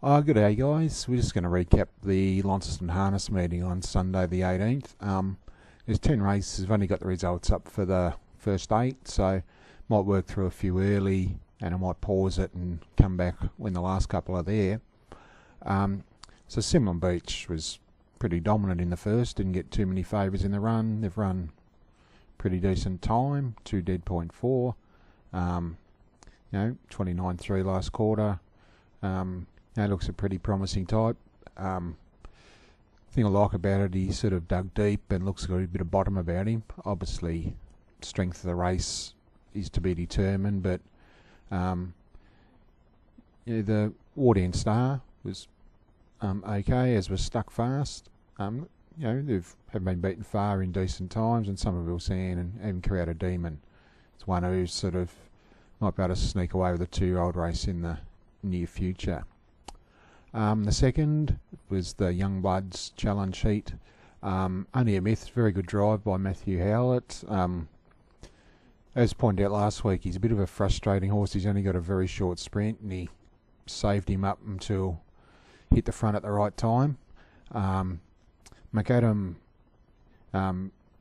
Good day, guys. We're just going to recap the Launceston harness meeting on Sunday the 18th. There's 10 races. We've only got the results up for the first 8, so might work through a few early, and I might pause it and come back when the last couple are there. So Simlin Beach was pretty dominant in the first, didn't get too many favours in the run. They've run pretty decent time, 2 dead 0.4, 29.3 last quarter. Looks a pretty promising type. Thing I like about it, he sort of dug deep and looks got a bit of bottom about him. Obviously, strength of the race is to be determined, but the Warden Star was okay, as was Stuck Fast. They've been beaten far in decent times, and Somerville Sand and even Creator Demon. It's one who's sort of might be able to sneak away with a 2-year-old race in the near future. The second was the Young Bloods Challenge Heat. Only a Myth, very good drive by Matthew Howlett. As pointed out last week, he's a bit of a frustrating horse. He's only got a very short sprint, and he saved him up until hit the front at the right time. McAdam,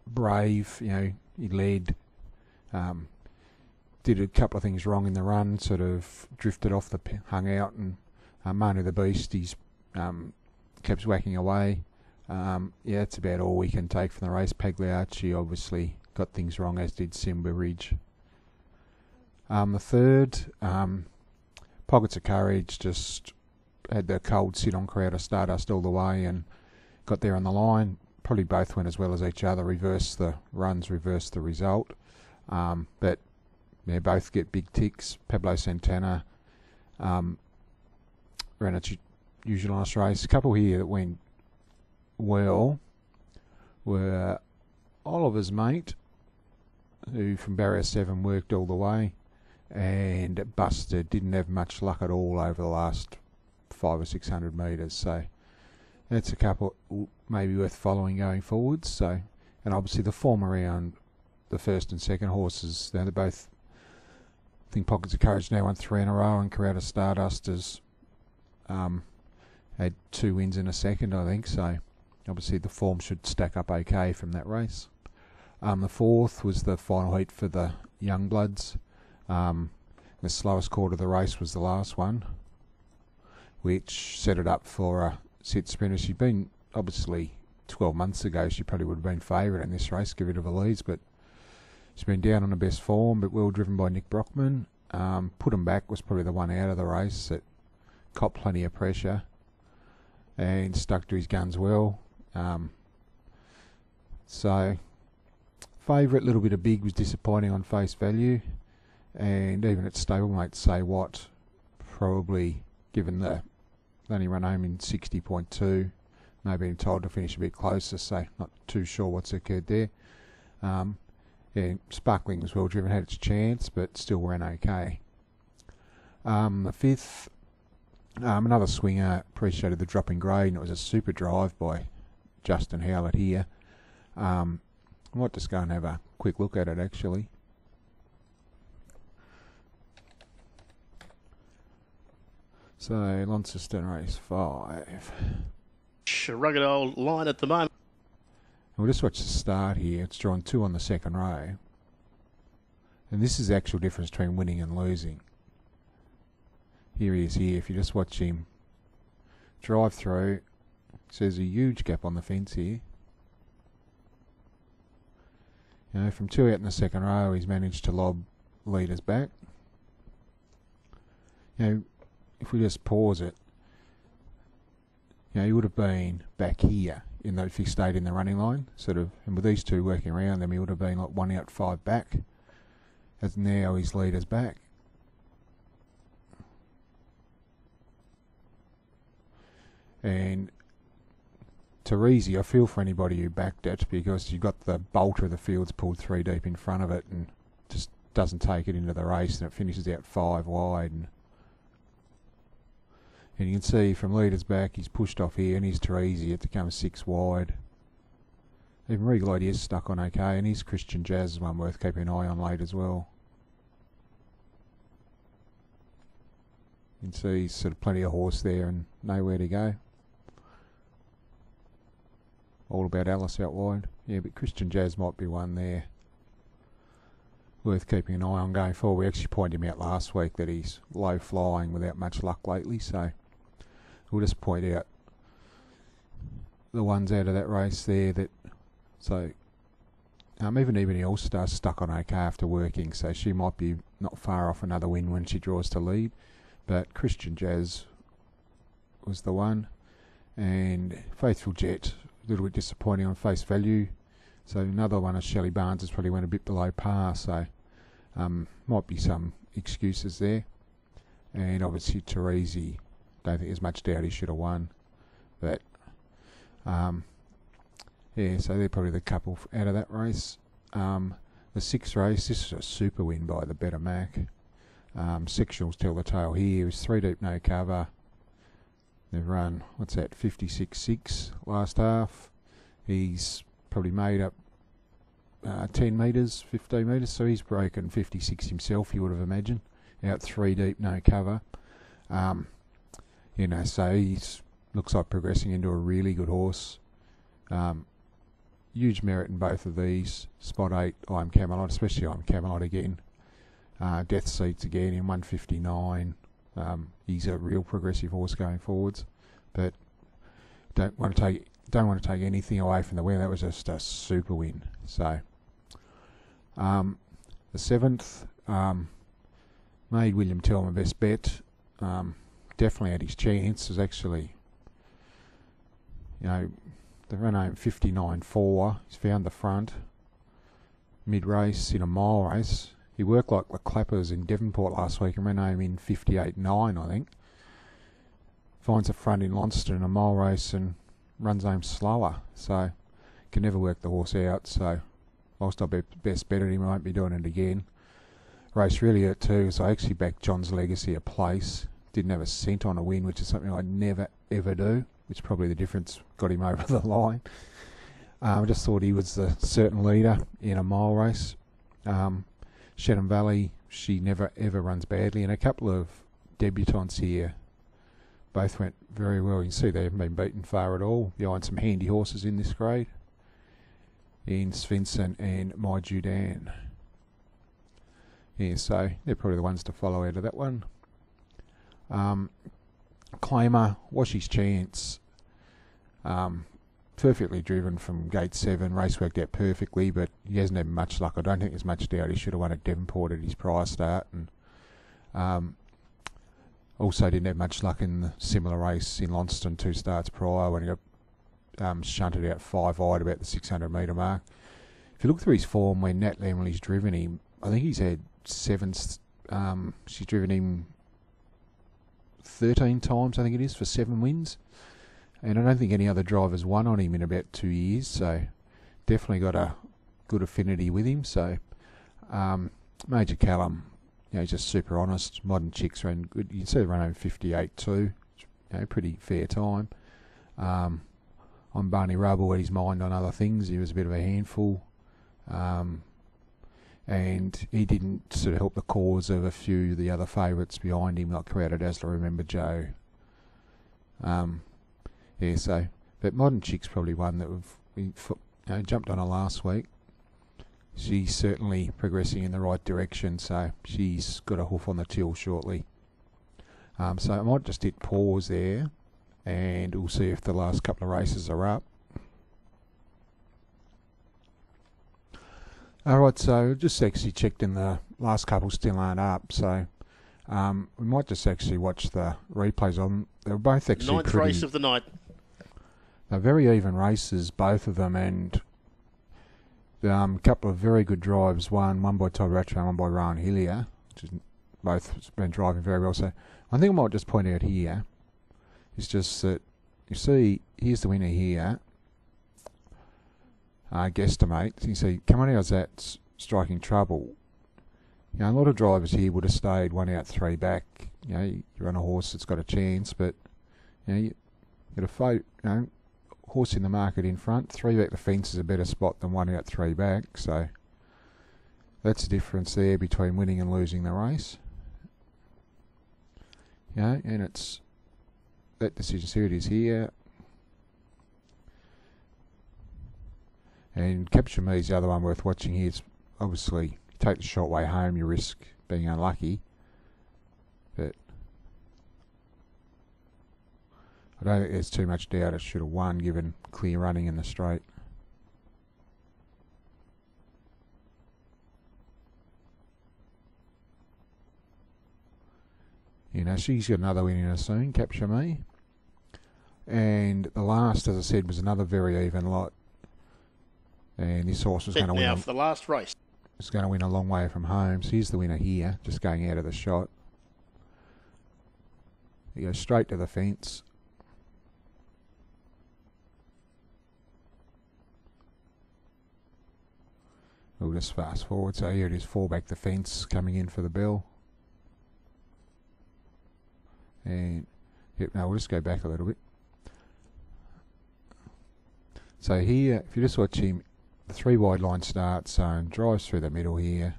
brave, he led, did a couple of things wrong in the run, sort of drifted off hung out, and Manu the Beast, he's kept whacking away. That's about all we can take from the race. Pagliacci obviously got things wrong, as did Simba Ridge. The third, Pockets of Courage, just had the cold sit on Crowder Stardust all the way and got there on the line. Probably both went as well as each other, reversed the runs, reversed the result. But both get big ticks. Pablo Santana ran its usual nice race. A couple here that went well were Oliver's Mate, who from barrier 7 worked all the way, and Buster didn't have much luck at all over the last 500 or 600 metres. So that's a couple maybe worth following going forwards. So, and obviously the form around the first and second horses, they're both, I think Pockets of Courage now won 3 in a row, and Creator Stardust has had 2 wins in a second, I think. So obviously the form should stack up okay from that race. The fourth was the final heat for the Young Bloods. The slowest quarter of the race was the last one, which set it up for a sit sprinter. She'd been, obviously 12 months ago, she probably would have been favourite in this race, give it of a leads, but she's been down on the best form, but well driven by Nick Brockman. Put him back was probably the one out of the race that copped plenty of pressure and stuck to his guns well. So favourite, little bit of big, was disappointing on face value, and even its stablemate Say What, probably given the only run home in 60.2, maybe been told to finish a bit closer, so not too sure what's occurred there. Sparkling was well driven, had its chance, but still ran okay. The fifth, another swinger, appreciated the drop in grade, and it was a super drive by Justin Howlett here. I might just go and have a quick look at it actually. So Launceston race 5. A rugged old line at the moment. We'll just watch the start here. It's drawn 2 on the second row. And this is the actual difference between winning and losing. Here he is here. If you just watch him drive through, so there's a huge gap on the fence here. From 2 out in the second row, he's managed to lob leaders back. If we just pause it, he would have been back here if he stayed in the running line, sort of, and with these two working around them, he would have been like 1 out 5 back. As now his leader's back. And Teresi, I feel for anybody who backed it, because you've got the bolter of the fields pulled 3 deep in front of it and just doesn't take it into the race, and it finishes out 5 wide. And you can see from leaders back, he's pushed off here, and here's Teresi, it becomes 6 wide. Even Regal Idea's stuck on okay, and here's Christian Jazz is one worth keeping an eye on late as well. You can see sort of plenty of horse there and nowhere to go. All About Alice out wide. Yeah, but Christian Jazz might be one there worth keeping an eye on going forward. We actually pointed him out last week that he's low flying without much luck lately, so we'll just point out the ones out of that race there that, so even Ebony All-Star stuck on okay after working, so she might be not far off another win when she draws to lead, but Christian Jazz was the one, and Faithful Jet, a little bit disappointing on face value. So another one of Shelley Barnes has probably went a bit below par, so might be some excuses there. And obviously Teresi, don't think there's much doubt he should have won. But yeah, so they're probably the couple out of that race. The sixth race, this is a super win by the Better Mac. Sectionals tell the tale here. It was 3 deep, no cover. They've run, what's that, 56.6 last half. He's probably made up 10 metres, 15 metres, so he's broken 56 himself, you would have imagined, out 3 deep, no cover. You know, so he's looks like progressing into a really good horse. Huge merit in both of these. Spot 8, I'm Camelot, especially I'm Camelot again. Death Seats again in 159. He's a real progressive horse going forwards, but don't want to take anything away from the win. That was just a super win. So the 7th, made William Tell my best bet. Definitely had his chance. Was actually, you know, the run home 59.4. He's found the front mid race in a mile race. He worked like the Clappers in Devonport last week and ran home in 58.9, I think. Finds the front in Launceston in a mile race and runs home slower, so can never work the horse out. So whilst I best bet at him, I won't be doing it again. Race really hurt too, so I actually backed John's Legacy a place. Didn't have a cent on a win, which is something I never ever do, which probably the difference got him over the line. I just thought he was the certain leader in a mile race. Shannon Valley, she never ever runs badly, and a couple of debutants here both went very well. You can see they haven't been beaten far at all, behind some handy horses in this grade, in Svensson and My Judan. Yeah, so they're probably the ones to follow out of that one. Claimer, Washy's Chance, perfectly driven from gate 7, race worked out perfectly, but he hasn't had much luck. I don't think there's much doubt he should have won at Devonport at his prior start, and also didn't have much luck in the similar race in Launceston 2 starts prior when he got shunted out 5 wide about the 600 metre mark. If you look through his form when Nat Lamley's driven him, I think he's had 7, she's driven him 13 times, I think it is, for 7 wins. And I don't think any other drivers won on him in about 2 years, so definitely got a good affinity with him. So Major Callum, you know, he's just super honest. Modern Chicks ran good. You can see they run over 58 too, you know, pretty fair time. On Barney Rubble had his mind on other things. He was a bit of a handful, and he didn't sort of help the cause of a few of the other favourites behind him, like Crowder Dazzler, Remember Joe. Yeah, so, but Modern Chick's probably one that we jumped on her last week. She's certainly progressing in the right direction, so she's got a hoof on the till shortly. So I might just hit pause there, and we'll see if the last couple of races are up. Alright, so just actually checked in, the last couple still aren't up, so we might just actually watch the replays on. They're both actually 9th race of the night. They're very even races, both of them, and a couple of very good drives. One by Todd Ratcher and one by Rowan Hillier, which is both been driving very well. So I think I might just point out here is just that you see here's the winner here. Guesstimate. You see, come on, how's that striking trouble? You know, a lot of drivers here would have stayed 1 out 3 back. You know, you're on a horse that's got a chance, but you know, you got a fight. You know, horse in the market in front. 3 back the fence is a better spot than 1 out 3 back. So that's the difference there between winning and losing the race. You know, and it's that decision. Here it is here. And Capture Me is the other one worth watching here. It's obviously, you take the short way home, you risk being unlucky. But I don't think there's too much doubt it should have won, given clear running in the straight. You know, she's got another win in her soon, Capture Me. And the last, as I said, was another very even lot. And this horse was going to win. Now for the last race. It's going to win a long way from home. So here's the winner here, just going out of the shot. He goes straight to the fence. We'll just fast forward. So here it is, 4 back the fence, coming in for the bell. And yep, no, we'll just go back a little bit. So here, if you just watch him, the 3 wide line starts, so drives through the middle here.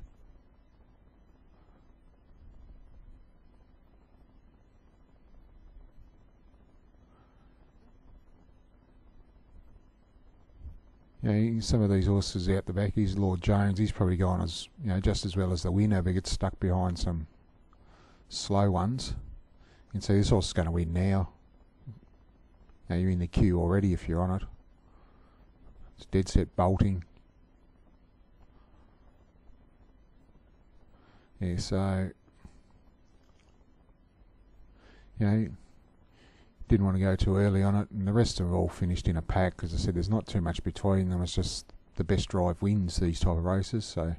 You know, some of these horses out the back, he's Lord Jones, he's probably gone as, you know, just as well as the winner, but gets stuck behind some slow ones. You can see this horse is going to win now. Now you're in the queue already if you're on it. It's dead set bolting. Yeah, so, you know, didn't want to go too early on it, and the rest are all finished in a pack. As I said, there's not too much between them. It's just the best drive wins these type of races. So,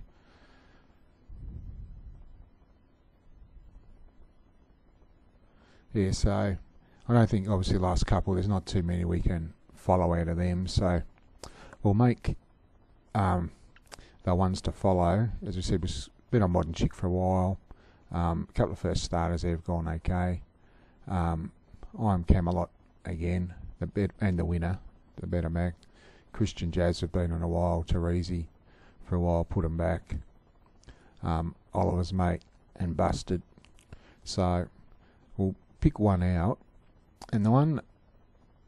yeah, so I don't think, obviously, the last couple, there's not too many we can follow out of them. So we'll make the ones to follow. As we said, we've been on Modern Chick for a while. A couple of first starters there have gone okay. I'm Camelot again, and the winner, the better Mac. Christian Jazz have been on a while. Teresi for a while, put them back. Oliver's Mate and Busted. So we'll pick one out, and the one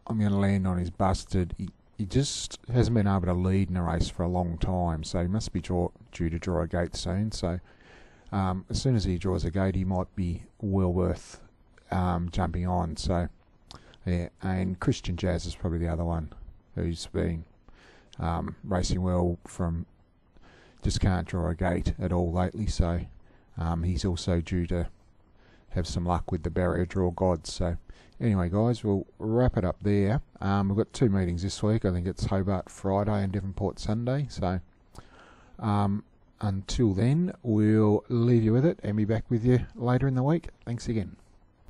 I'm going to land on is Busted. He just hasn't been able to lead in a race for a long time, so he must be due to draw a gate soon. So as soon as he draws a gate, he might be well worth jumping on. So yeah, and Christian Jazz is probably the other one who's been racing well from just can't draw a gate at all lately. So he's also due to have some luck with the barrier draw gods. So anyway, guys, we'll wrap it up there. We've got 2 meetings this week. I think it's Hobart Friday and Devonport Sunday. So until then, we'll leave you with it and be back with you later in the week. Thanks again.